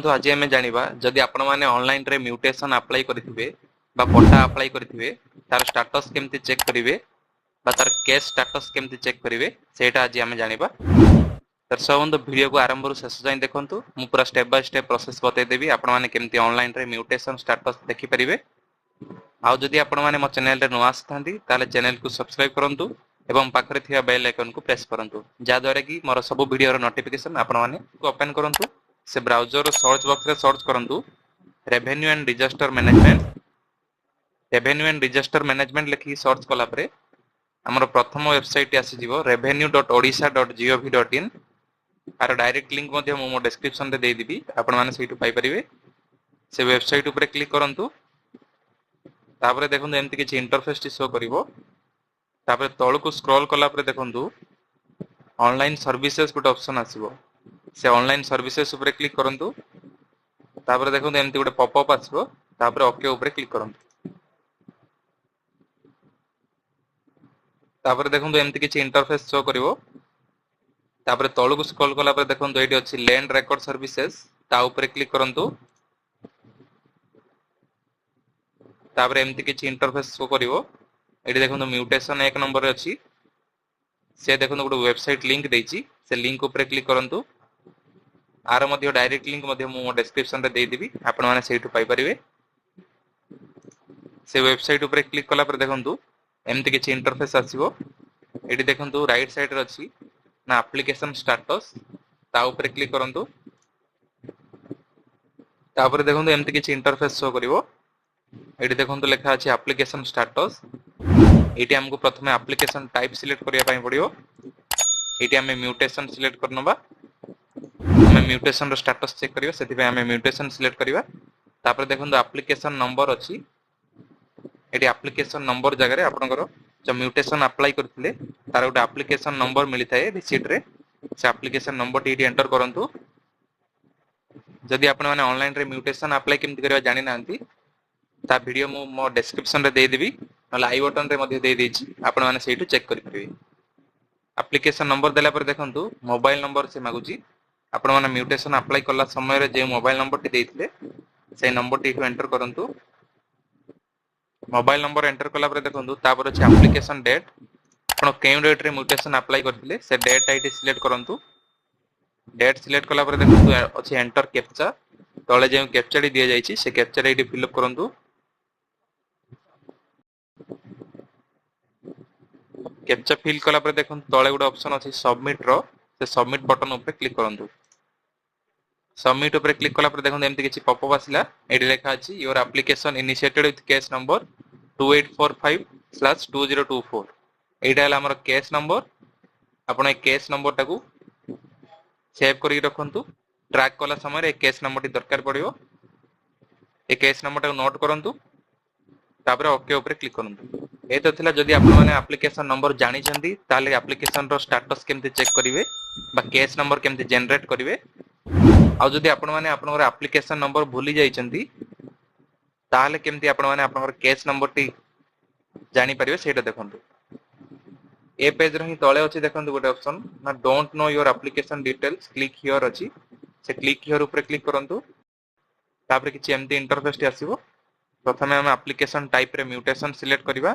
तो आज आम जाना जदि आपण मैंने ऑनलाइन रे म्यूटेशन अप्लाई करेंगे पट्टा अप्लाई करेंगे तार स्टेटस केमती चेक करेंगे तार केस स्टेटस केमती चेक करेंगे सेटा आज आम जाना। दर्शक बंधु वीडियो को आरंभ रू शेष जाए देखूँ मु पूरा स्टेप बाय स्टेप प्रोसेस बतईदेवी आपण मैंने केमती ऑनलाइन रे म्यूटेशन स्टेटस देखिपारे। आउ जदि आपण मैंने मो चैनल रे नुआ आसथांती ताले चैनल को सब्सक्राइब करंतु एवं पाखरे थिया बेल आइकन को प्रेस करंतु जाद्वारा कि मोर सब वीडियो रो नोटिफिकेशन आपण मैंने को ओपन करंतु। से ब्राउजर सर्च बॉक्स रे सर्च करंतु रेवेन्यू एंड रजिस्टर मैनेजमेंट लिखि सर्च कला परे हमर प्रथम वेबसाइट आसी जिवो revenue.odisha.gov.in आर डायरेक्ट लिंक मध्ये मो डिस्क्रिप्शन रे दे दिबी आपण माने सेटु पाई परिबे। से वेबसाइट ऊपर क्लिक करंतु तापरे देखंतु एमति किछि इंटरफेस टी शो करिवो तापरे तळकु स्क्रॉल कला परे देखंतु ऑनलाइन सर्विसेज गोटे ऑप्शन आसीबो से ऑनलाइन सर्विसेज ऊपर क्लिक करंतु तापरे देखंतु एमति गोटे पॉपअप आसीबो तापरे ओके ऊपर क्लिक करंतु तापरे देखंतु एमति किछि इंटरफेस शो करिवो तापरे तळकु स्क्रॉल कला परे देखंतु एठी अछि लैंड रिकॉर्ड सर्विसेज ता ऊपर क्लिक करंतु तापरे एमति किछि इंटरफेस शो करिवो एठी देखंतु म्यूटेशन एक नंबर रे अछि से देखंतु गोटे वेबसाइट लिंक देछि से लिंक ऊपर क्लिक करंतु आर मध्य डायरेक्ट लिंक मध्य मो डिस्क्रिप्शन रे दे देबी आपण माने सेटु पाई परिबे। से वेबसाइट ऊपर क्लिक कला पर देखंतु एमति किछि इंटरफेस आसीबो एठी देखंतु राइट साइड रे अछि ना एप्लीकेशन स्टेटस ता ऊपर क्लिक करंतु तापर देखंतु एमति किछि इंटरफेस शो करिवो एठी देखंतु लेखा अछि एप्लीकेशन स्टेटस एठी हमको प्रथमे एप्लीकेशन टाइप सिलेक्ट करिया पई पड़ियो एठी हमें म्यूटेशन सिलेक्ट करनबा हमें म्यूटेशन रो स्टेटस चेक करियो सेति पे हमें म्यूटेशन सिलेक्ट करिवा तापर देखंतु एप्लीकेशन नंबर अछि एठी एप्लीकेशन नंबर जगह रे आपनकर जो म्यूटेशन अप्लाई करथिले तार गोटे एप्लीकेशन नंबर मिली थाए रिसीट रे से एप्लीकेशन नंबर टी एंटर करंतु। जदि आपण माने ऑनलाइन रे म्यूटेशन अप्लाई केमति करबा जानि नांती ता वीडियो मो डिस्क्रिप्शन रे दे देबी नला आई बटन रे मध्ये दे देछि आपण माने सेटु चेक करि परिबे। एप्लीकेशन नंबर देला पर देखंतु मोबाइल नंबर से मागुची आपण माने म्यूटेशन अप्लाई करला समय रे जे मोबाइल नंबर टी देथिले से नंबर टी एंटर करंतु। मोबाइल नंबर एंटर कला पर देखंतु तापर अछि एप्लीकेशन डेट आपण केउ डेट रे म्यूटेशन अप्लाई करथिले से डेट आईडी सिलेक्ट करंतु। डेट सिलेक्ट कला पर देखंतु अछि एंटर कैप्चा तळे जे कैप्चा डी दिया जायछि से कैप्चा आईडी फिल अप करंतु। कैप्चा फिल कला पर देखंतु तळे गुड ऑप्शन अछि सबमिट रो से सबमिट बटन ऊपर क्लिक करंतु। सबमिट ऊपर क्लिक कला पर देखंतु एमति किछि पॉपअप आसिला एडी लेखा अछि your application initiated with case number 2845/2024 एटा हला हमर केस नंबर आपण ए केस नंबर टाकू सेव करि रखंतु। ट्रैक कला समय रे केस नंबर टी दरकार पड़ियो ए केस नंबर टाकू नोट करंतु तापर ओके ऊपर क्लिक करंतु। ए तो थिला जदि आपण माने एप्लीकेशन नंबर जानि चंदी ताले एप्लीकेशन रो स्टेटस केमति चेक करिवे बा केस नंबर केमति जनरेट करिवे। आ जदि आपण माने आपनकर एप्लीकेशन नंबर भूली जाई चंदी ताले केमति आपण माने आपनकर केस नंबर टी जानि परिवे सेटा देखंतु। ए पेज रे ही तळे अछि देखंतु गोटे ऑप्शन ना don't know your application details click here अछि से क्लिक हियर ऊपर क्लिक करंतु तापर किछि एमति इंटरफेस टी आसीबो। प्रथमे हम एप्लीकेशन टाइप रे म्यूटेशन सिलेक्ट करिवा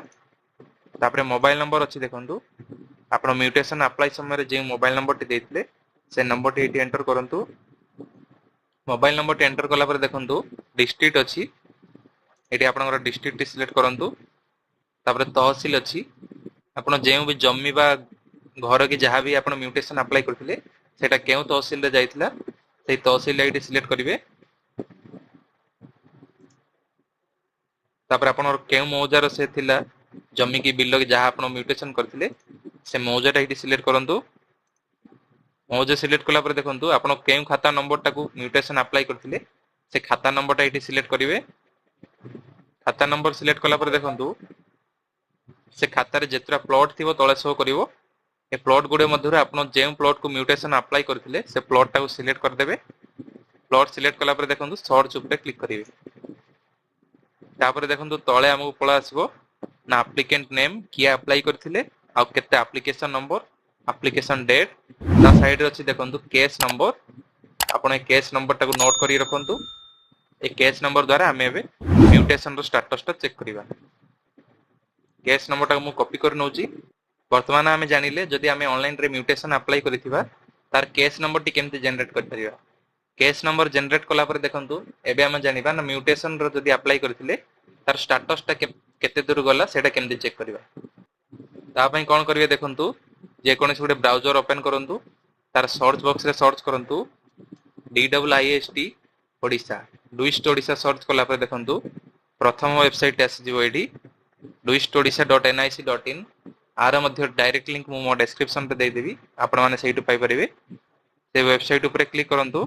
तापर मोबाइल नंबर अछि देखंतु आपण म्यूटेशन अप्लाई समय रे जे मोबाइल नंबर टी देथिले से नंबर टी एटी एंटर करंतु। मोबाइल नंबर टी एंटर कला पर देखंतु डिस्ट्रिक्ट अछि एटी आपनकर डिस्ट्रिक्ट टी सिलेक्ट करंतु तापर तहसील अछि आपण जेउ भी जम्मी बा घर की जहां भी आपण म्यूटेशन अप्लाई करथिले सेटा केउ तहसील रे जाइथिला सेई तहसील आईडी सिलेक्ट करिवे तापर आपण केउ मौजार से थिला जम्मी की बिल की जहां आपण म्यूटेशन करथिले से मौजाटा एटी सिलेक्ट करंतु। मौजा सिलेक्ट कला पर देखंतु आपण केउ खाता नंबर टाकू म्यूटेशन अप्लाई करथिले से खाता नंबरटा एटी सिलेक्ट करिवे। खाता नंबर सिलेक्ट कला पर देखंतु से खाता रे जेतरा प्लॉट थिबो तळे शो करिवो ए प्लॉट गुडे मध्य रे आपण जेउ प्लॉट को म्यूटेशन अप्लाई करथिले से प्लॉट टाकू सिलेक्ट कर देबे। प्लॉट सिलेक्ट कला पर देखंतु सर्च ऊपर क्लिक करिवे तापर देखंतु तळे हमहु पळा आसीबो ना एप्लीकेंट नेम किया अप्लाई करथिले आ केते एप्लीकेशन नंबर एप्लीकेशन डेट ता साइड रे अछि देखंतु केस नंबर आपण ए केस नंबर टाको नोट करी रखंतु ए केस नंबर द्वारा हमें एबे म्यूटेशन रो स्टेटस टा चेक करिवा केस नंबर टाको मु कॉपी कर नउची वर्तमान हमें जानिले जदि हमें ऑनलाइन रे म्यूटेशन अप्लाई करिथिबा तार केस नंबर टी केमते जनरेट कर परिबा केस नंबर जनरेट कला पर देखंतु एबे हम जानिबा ना म्यूटेशन रो जदि अप्लाई करथिले तार स्टेटस टा केते दूर गला सेटा केमते चेक करिवा ता पई कोन करिवे देखंतु जे कोनसे गुटे ब्राउजर ओपन करंतु तार सर्च बॉक्स रे सर्च करंतु DIIST ओडिशा डुइस्ट ओडिशा सर्च कला पर देखंतु प्रथम वेबसाइट आसी जिवो एडी duistodisha.nic.in आर मध्य डायरेक्ट लिंक मु मो डिस्क्रिप्शन पे दे देबी आपण माने सेहिटु पाई परिबे से वेबसाइट ऊपर क्लिक करंतु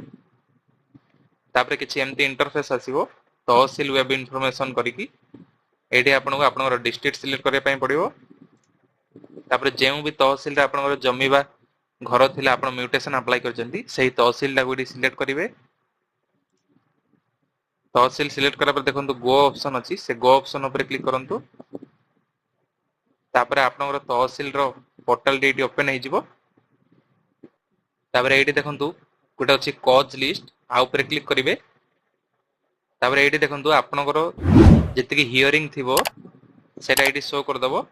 तापर किछि एमती इंटरफेस आसीबो तहसील वेब इन्फॉर्मेशन करिकि एडी आपनको आपनकर डिस्ट्रिक्ट सिलेक्ट करे पई पड़िबो तापर जेउ भी तहसील रे आपनकर जमीबा घर थिला आपण म्यूटेशन अप्लाई करजंती सेही तहसील ला गुडी सिलेक्ट करिवे तहसील सिलेक्ट करा पर देखंतु गो ऑप्शन अछि से गो ऑप्शन ऊपर क्लिक करंतु तापर आपनकर तहसील रो पोर्टल डेटी ओपन हे जिवो तापर एडी देखंतु गुटा अछि कॉज लिस्ट आ ऊपर क्लिक करिवे तापर एडी देखंतु आपनकर जति हियरिंग थिबो सेटा एडी शो कर दबो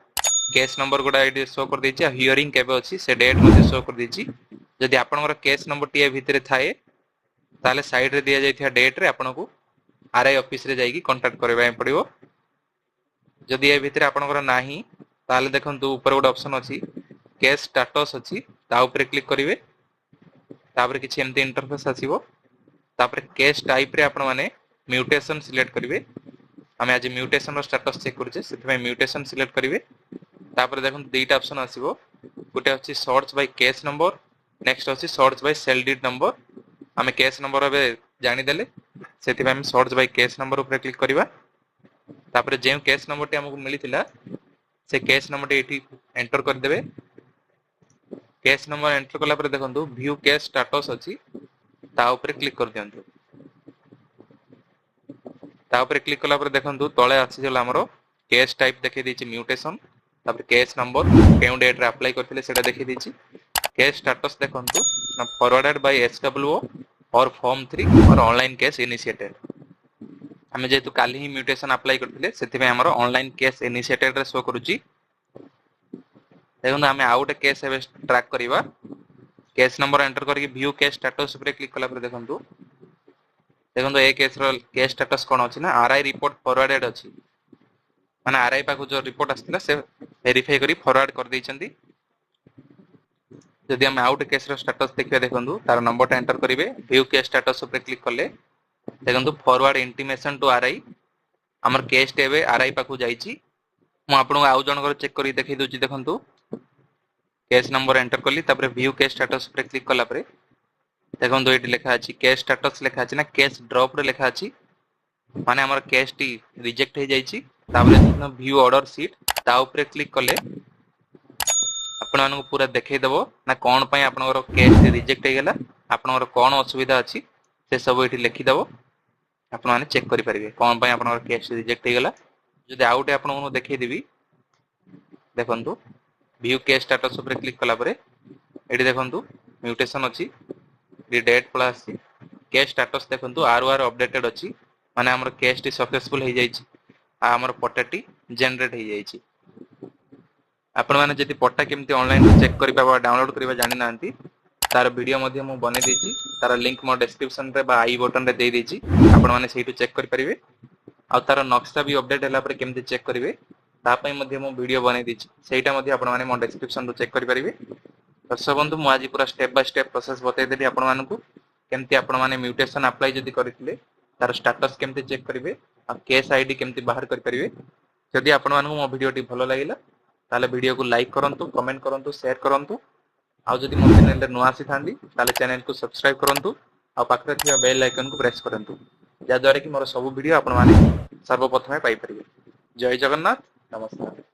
केस नंबर गुडा एडी शो कर देछि हियरिंग केबे अछि से डेट मध्ये शो कर देछि जदि आपनकर केस नंबर टी भितरे थाए ताले साइड रे दिया जाइथिया डेट रे आपनको आरआई ऑफिस रे जाईकी कांटेक्ट करबा पड़िबो जदि ए भितरे आपनकर नाही ताले देखंतु ऊपर गोटे ऑप्शन अछि केस स्टेटस अछि ता ऊपर क्लिक करिवे तापर किछि एमते इंटरफेस आसीबो तापर केस टाइप रे आपण माने म्यूटेशन सिलेक्ट करिवे हमें आज म्यूटेशन रो स्टेटस चेक करछे सेथमे म्यूटेशन सिलेक्ट करिवे तापर देखंतु दुईटा ऑप्शन आसीबो गुटे अछि search by case number next अछि search by sale deed number हमें केस नंबर अबे जानि देले सेथि हम सर्च बाय केस नंबर ऊपर क्लिक करिवा तापर जे केस नंबर टी हमकु मिलिथिला से केस नंबर टी एठी एंटर कर देबे केस नंबर एंटर कला पर देखंतु व्यू केस स्टेटस अछि ता ऊपर क्लिक कर दियंतु ता ऊपर क्लिक कला पर देखंतु तळे अछि जला हमरो केस टाइप देखै दिछि म्यूटेशन तापर केस नंबर केउ डेट रे अप्लाई करथिले सेटा देखै दिछि केस स्टेटस देखंतु ना फॉरवर्डेड बाय SWO और फॉर्म 3 और ऑनलाइन केस इनिशिएटेड हमें जेतु काली ही म्यूटेशन अप्लाई करथिले सेति में हमरो ऑनलाइन केस इनिशिएटेड रे शो करूची देखंतु हमें आउट केस एबे ट्रैक करिवा केस नंबर एंटर करके व्यू केस स्टेटस ऊपर क्लिक कला पर देखंतु देखंतु ए केस रो केस स्टेटस कोन अछि ना आरआई रिपोर्ट फॉरवर्डेड अछि माने आरआई पाखु जो रिपोर्ट आस्थिला से वेरीफाई करी फॉरवर्ड कर दैछंती जदि हम आउट केस रो स्टेटस देखिबा देखंतु तार नंबर टा एंटर करिवे व्यू केस स्टेटस ऊपर क्लिक करले देखंतु फॉरवर्ड इंटीमेशन टू आरआई हमर केस टेबे आरआई पाखु जाईची मु आपन आउ जनकर चेक करी देखै दोची देखंतु केस नंबर एंटर करली तापर व्यू केस स्टेटस ऊपर क्लिक कला परे देखंतु एटी लेखा अछि केस स्टेटस लेखा अछि ना केस ड्रॉप रे लेखा अछि माने हमर केस टी रिजेक्ट हे जाईची तापर व्यू ऑर्डर शीट ता ऊपर क्लिक करले आपण मानको पूरा देखै देबो ना कोन पई आपनकर केस रिजेक्ट हे गेला आपनकर कोन असुविधा अछि से सब एठी लिखि देबो आपण माने चेक करि परिबे कोन पई आपनकर केस रिजेक्ट हे गेला जदि आउट आपण को देखै देबी देखंतु व्यू केस स्टेटस ऊपर क्लिक कला परे एठी देखंतु म्यूटेशन अछि दी डेट प्लस केस स्टेटस देखंतु ROR अपडेटेड अछि माने हमर केस टी सक्सेसफुल हे जाईची आ हमर पट्टाटी जनरेट हे जाईची आपण माने जति पट्टा केमती ऑनलाइन चेक करि पाबा डाउनलोड करिबा जानि नांती तार वीडियो मध्ये मु बने देछि तार लिंक मो डिस्क्रिप्शन रे बा आई बटन रे दे देछि आपण माने सेहिटु चेक करि परिबे आ तार नक्शा भी अपडेट होला पर केमती चेक करिवे ता पई मध्ये मु वीडियो बने देछि सेहिटा मध्ये आपण माने मो डिस्क्रिप्शन रो चेक करि परिबे दर्शक बंधु मु आज पूरा स्टेप बाय स्टेप प्रोसेस बतै देली आपण मानकु केमती आपण माने म्यूटेशन अप्लाई जदि करिथिले तार स्टेटस केमती चेक करिवे आ केस आईडी केमती बाहर करि परिबे जदि आपण मानकु मो वीडियो टी भलो लागिला ताले वीडियो को लाइक करंतु कमेंट करंतु शेयर करंतु आ जदि मो चैनल रे नुआ आसी थांदी ताले चैनल को सब्सक्राइब करंतु आ पाखरे थिया बेल आइकन को प्रेस करंतु या द्वारा कि मोर सब वीडियो आपण माने सर्वप्रथमे पाई परिबे जय जगन्नाथ नमस्कार।